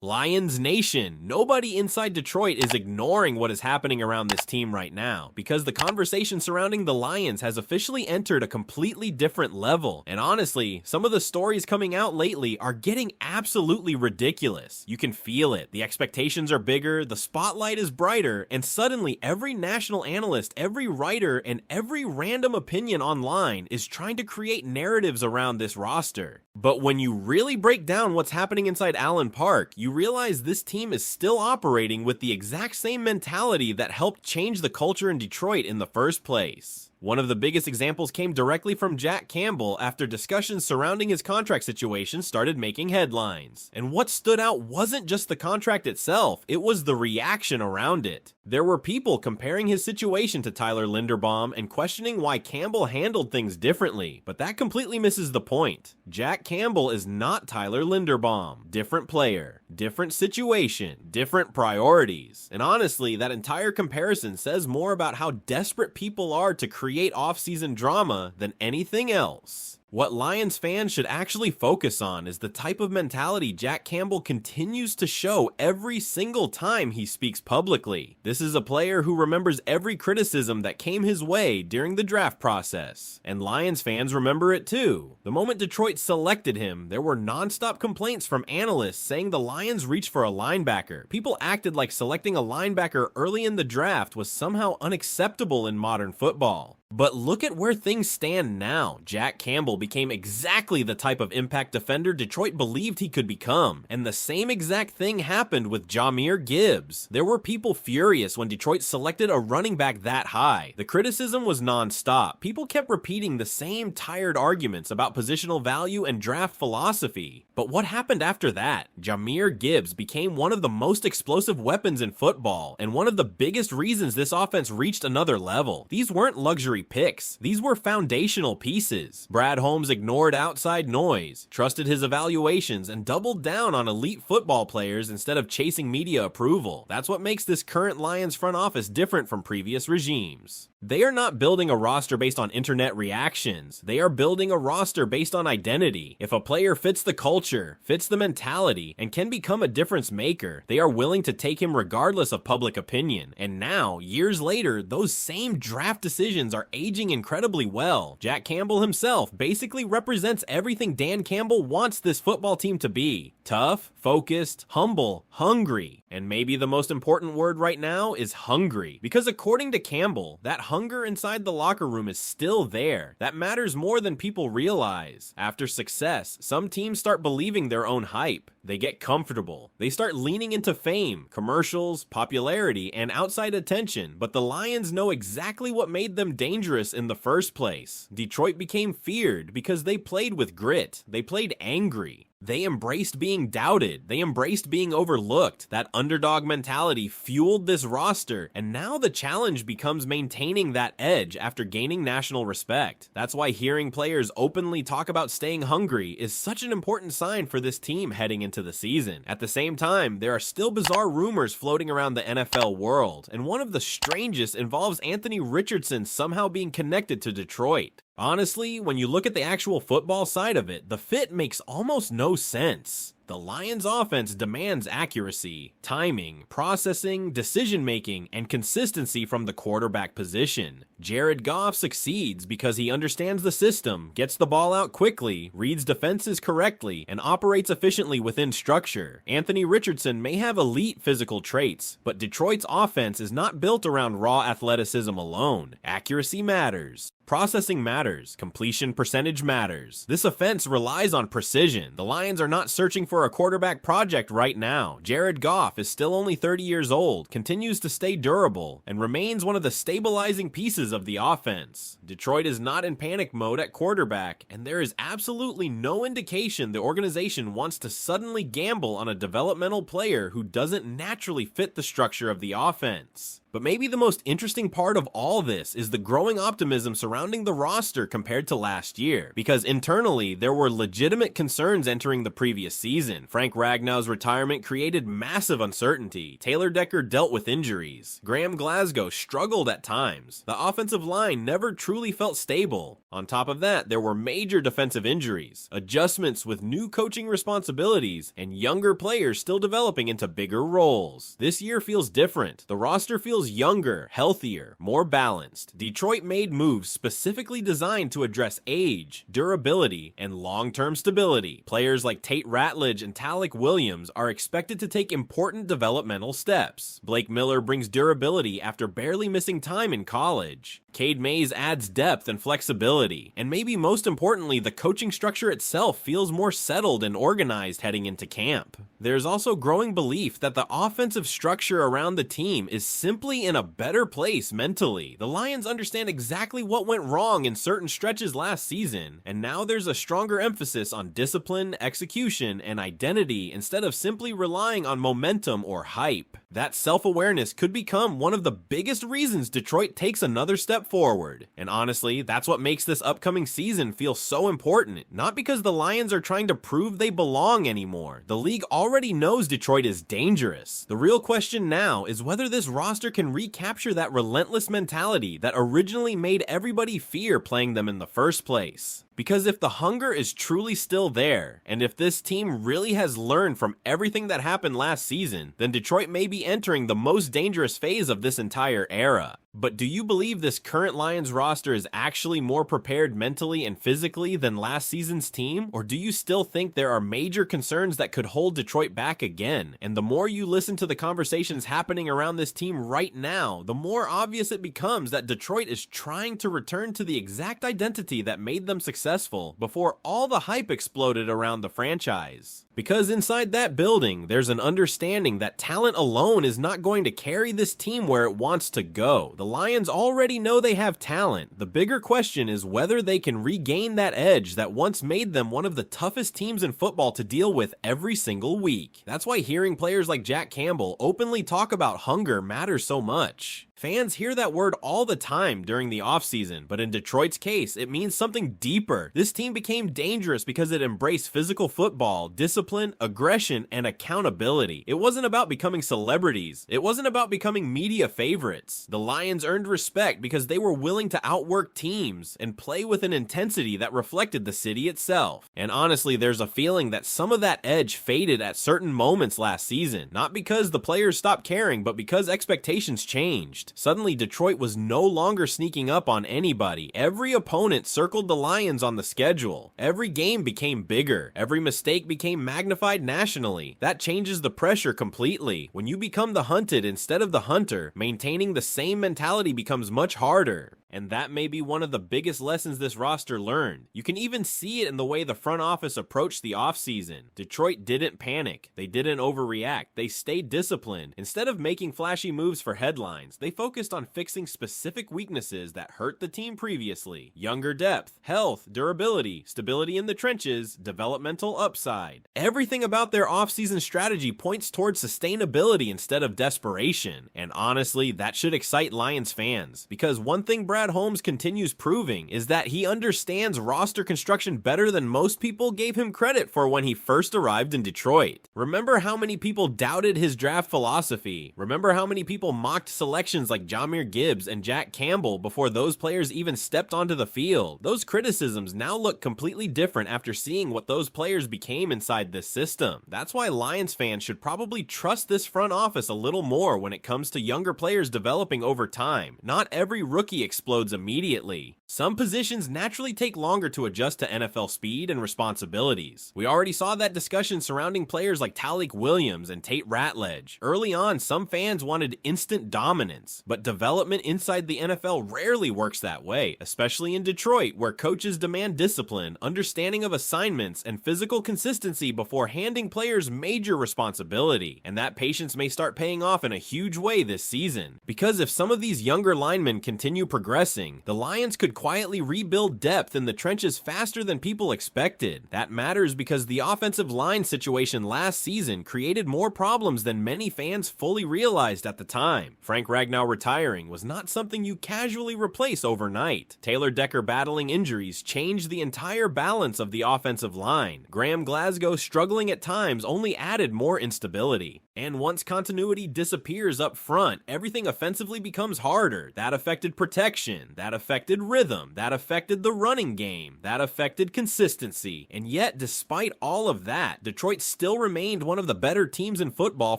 Lions Nation, nobody inside Detroit is ignoring what is happening around this team right now, because the conversation surrounding the Lions has officially entered a completely different level. And honestly, some of the stories coming out lately are getting absolutely ridiculous. You can feel it. The expectations are bigger, the spotlight is brighter, and suddenly every national analyst, every writer, and every random opinion online is trying to create narratives around this roster. But when you really break down what's happening inside Allen Park, you realize this team is still operating with the exact same mentality that helped change the culture in Detroit in the first place. One of the biggest examples came directly from Jack Campbell after discussions surrounding his contract situation started making headlines. And what stood out wasn't just the contract itself, it was the reaction around it. There were people comparing his situation to Tyler Linderbaum and questioning why Campbell handled things differently, but that completely misses the point. Jack Campbell is not Tyler Linderbaum. Different player, different situation, different priorities. And honestly, that entire comparison says more about how desperate people are to create off-season drama than anything else. What Lions fans should actually focus on is the type of mentality Jack Campbell continues to show every single time he speaks publicly. This is a player who remembers every criticism that came his way during the draft process, and Lions fans remember it too. The moment Detroit selected him, there were non-stop complaints from analysts saying the Lions reached for a linebacker. People acted like selecting a linebacker early in the draft was somehow unacceptable in modern football. But look at where things stand now. Jack Campbell became exactly the type of impact defender Detroit believed he could become. And the same exact thing happened with Jahmyr Gibbs. There were people furious when Detroit selected a running back that high. The criticism was non-stop. People kept repeating the same tired arguments about positional value and draft philosophy. But what happened after that? Jahmyr Gibbs became one of the most explosive weapons in football, and one of the biggest reasons this offense reached another level. These weren't luxury picks. These were foundational pieces. Brad Holmes ignored outside noise, trusted his evaluations, and doubled down on elite football players instead of chasing media approval. That's what makes this current Lions front office different from previous regimes. They are not building a roster based on internet reactions. They are building a roster based on identity. If a player fits the culture, fits the mentality, and can become a difference maker, they are willing to take him regardless of public opinion. And now, years later, those same draft decisions are aging incredibly well. Jack Campbell himself basically represents everything Dan Campbell wants this football team to be. Tough, focused, humble, hungry. And maybe the most important word right now is hungry. Because according to Campbell, that hunger inside the locker room is still there. That matters more than people realize. After success, some teams start believing their own hype. They get comfortable. They start leaning into fame, commercials, popularity, and outside attention. But the Lions know exactly what made them dangerous in the first place. Detroit became feared because they played with grit. They played angry. They embraced being doubted. They embraced being overlooked. That underdog mentality fueled this roster, and now the challenge becomes maintaining that edge after gaining national respect. That's why hearing players openly talk about staying hungry is such an important sign for this team heading into the season. At the same time, there are still bizarre rumors floating around the NFL world, and one of the strangest involves Anthony Richardson somehow being connected to Detroit. Honestly, when you look at the actual football side of it, the fit makes almost no sense. The Lions' offense demands accuracy, timing, processing, decision-making, and consistency from the quarterback position. Jared Goff succeeds because he understands the system, gets the ball out quickly, reads defenses correctly, and operates efficiently within structure. Anthony Richardson may have elite physical traits, but Detroit's offense is not built around raw athleticism alone. Accuracy matters. Processing matters. Completion percentage matters. This offense relies on precision. The Lions are not searching for a quarterback project right now. Jared Goff is still only 30 years old, continues to stay durable, and remains one of the stabilizing pieces of the offense. Detroit is not in panic mode at quarterback, and there is absolutely no indication the organization wants to suddenly gamble on a developmental player who doesn't naturally fit the structure of the offense. But maybe the most interesting part of all this is the growing optimism surrounding the roster compared to last year, because internally there were legitimate concerns entering the previous season. Frank Ragnow's retirement created massive uncertainty. Taylor Decker dealt with injuries. Graham Glasgow struggled at times. The offensive line never truly felt stable. On top of that, there were major defensive injuries, adjustments with new coaching responsibilities, and younger players still developing into bigger roles. This year feels different. The roster feels younger, healthier, more balanced. Detroit made moves specifically designed to address age, durability, and long-term stability. Players like Tate Ratledge and Talik Williams are expected to take important developmental steps. Blake Miller brings durability after barely missing time in college. Cade Mays adds depth and flexibility. And maybe most importantly, the coaching structure itself feels more settled and organized heading into camp. There's also growing belief that the offensive structure around the team is simply in a better place mentally. The Lions understand exactly what went wrong in certain stretches last season, and now there's a stronger emphasis on discipline, execution, and identity instead of simply relying on momentum or hype. That self-awareness could become one of the biggest reasons Detroit takes another step forward. And honestly, that's what makes this upcoming season feel so important. Not because the Lions are trying to prove they belong anymore. The league already knows Detroit is dangerous. The real question now is whether this roster can recapture that relentless mentality that originally made everybody fear playing them in the first place. Because if the hunger is truly still there, and if this team really has learned from everything that happened last season, then Detroit may be entering the most dangerous phase of this entire era. But do you believe this current Lions roster is actually more prepared mentally and physically than last season's team? Or do you still think there are major concerns that could hold Detroit back again? And the more you listen to the conversations happening around this team right now, the more obvious it becomes that Detroit is trying to return to the exact identity that made them successful before all the hype exploded around the franchise. Because inside that building, there's an understanding that talent alone is not going to carry this team where it wants to go. The Lions already know they have talent. The bigger question is whether they can regain that edge that once made them one of the toughest teams in football to deal with every single week. That's why hearing players like Jack Campbell openly talk about hunger matters so much. Fans hear that word all the time during the offseason, but in Detroit's case, it means something deeper. This team became dangerous because it embraced physical football, discipline, aggression, and accountability. It wasn't about becoming celebrities. It wasn't about becoming media favorites. The Lions earned respect because they were willing to outwork teams and play with an intensity that reflected the city itself. And honestly, there's a feeling that some of that edge faded at certain moments last season, not because the players stopped caring, but because expectations changed. Suddenly, Detroit was no longer sneaking up on anybody. Every opponent circled the Lions on the schedule. Every game became bigger. Every mistake became magnified nationally. That changes the pressure completely. When you become the hunted instead of the hunter, maintaining the same mentality becomes much harder. And that may be one of the biggest lessons this roster learned. You can even see it in the way the front office approached the offseason. Detroit didn't panic. They didn't overreact. They stayed disciplined. Instead of making flashy moves for headlines, they focused on fixing specific weaknesses that hurt the team previously. Younger depth, health, durability, stability in the trenches, developmental upside. Everything about their offseason strategy points towards sustainability instead of desperation. And honestly, that should excite Lions fans. Because one thing Brad Holmes continues proving is that he understands roster construction better than most people gave him credit for when he first arrived in Detroit. Remember how many people doubted his draft philosophy? Remember how many people mocked selections like Jahmyr Gibbs and Jack Campbell before those players even stepped onto the field? Those criticisms now look completely different after seeing what those players became inside this system. That's why Lions fans should probably trust this front office a little more when it comes to younger players developing over time. Not every rookie explodes immediately. Some positions naturally take longer to adjust to NFL speed and responsibilities. We already saw that discussion surrounding players like Talik Williams and Tate Ratledge. Early on, some fans wanted instant dominance, but development inside the NFL rarely works that way, especially in Detroit, where coaches demand discipline, understanding of assignments, and physical consistency before handing players major responsibility. And that patience may start paying off in a huge way this season. Because if some of these younger linemen continue progressing progressing, the Lions could quietly rebuild depth in the trenches faster than people expected. That matters because the offensive line situation last season created more problems than many fans fully realized at the time. Frank Ragnow retiring was not something you casually replace overnight. Taylor Decker battling injuries changed the entire balance of the offensive line. Graham Glasgow struggling at times only added more instability. And once continuity disappears up front, everything offensively becomes harder. That affected protection, that affected rhythm, that affected the running game, that affected consistency. And yet, despite all of that, Detroit still remained one of the better teams in football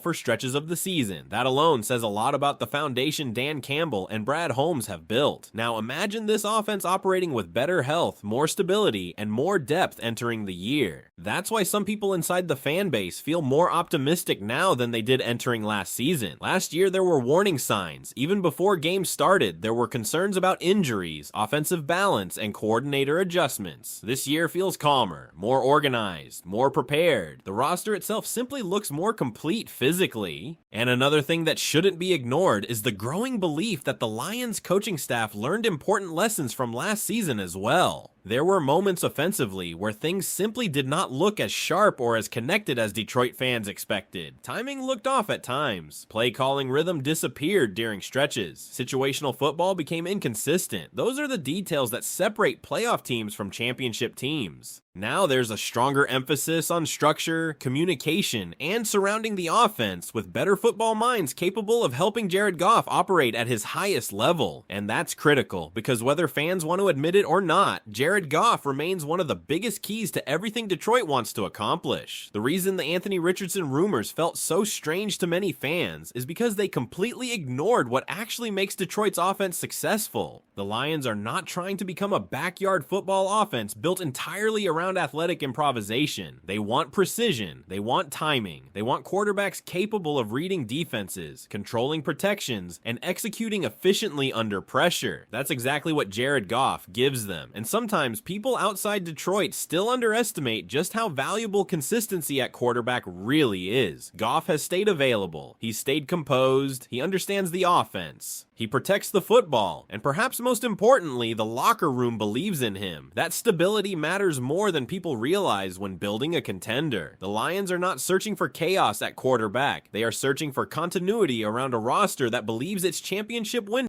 for stretches of the season. That alone says a lot about the foundation Dan Campbell and Brad Holmes have built. Now imagine this offense operating with better health, more stability, and more depth entering the year. That's why some people inside the fan base feel more optimistic now than they did entering last season. Last year there were warning signs. Even before games started, there were concerns about injuries, offensive balance, and coordinator adjustments. This year feels calmer, more organized, more prepared. The roster itself simply looks more complete physically. And another thing that shouldn't be ignored is the growing belief that the Lions coaching staff learned important lessons from last season as well. There were moments offensively where things simply did not look as sharp or as connected as Detroit fans expected. Timing looked off at times. Play calling rhythm disappeared during stretches. Situational football became inconsistent. Those are the details that separate playoff teams from championship teams. Now there's a stronger emphasis on structure, communication, and surrounding the offense with better football minds capable of helping Jared Goff operate at his highest level. And that's critical, because whether fans want to admit it or not, Jared Goff remains one of the biggest keys to everything Detroit wants to accomplish. The reason the Anthony Richardson rumors felt so strange to many fans is because they completely ignored what actually makes Detroit's offense successful. The Lions are not trying to become a backyard football offense built entirely around athletic improvisation. They want precision, they want timing, they want quarterbacks capable of reading defenses, controlling protections, and executing efficiently under pressure. That's exactly what Jared Goff gives them, and sometimes people outside Detroit still underestimate just how valuable consistency at quarterback really is. Goff has stayed available, he's stayed composed, he understands the offense, he protects the football, and perhaps most importantly, the locker room believes in him. That stability matters more than people realize when building a contender. The Lions are not searching for chaos at quarterback. They are searching for continuity around a roster that believes its championship window